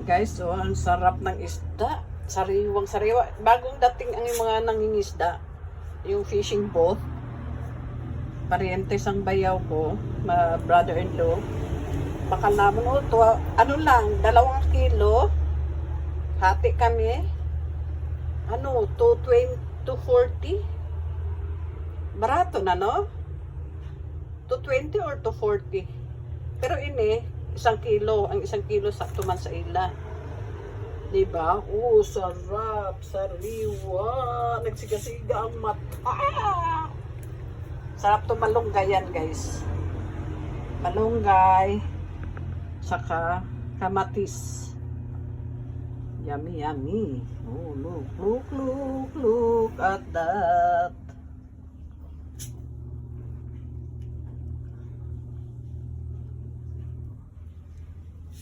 Guys, oh, ang sarap ng isda. Sariwang sariwa. Bagong dating ang mga nangingisda. Yung fishing boat. Parientes ang bayaw ko. Brother-in-law. Baka naman, oh, ano lang, 2 kilo. Hati kami. Ano, 220, 240. Barato na, no? 220 or 240. Pero ini, 1 kilo. Ang 1 kilo sakto man sa ila. Diba? Oh, sarap. Sariwa. Nagsigasiga ang mata. Sarap to malunggay yan, guys. Malunggay. Saka kamatis. Yummy, yummy. Oh, look at that.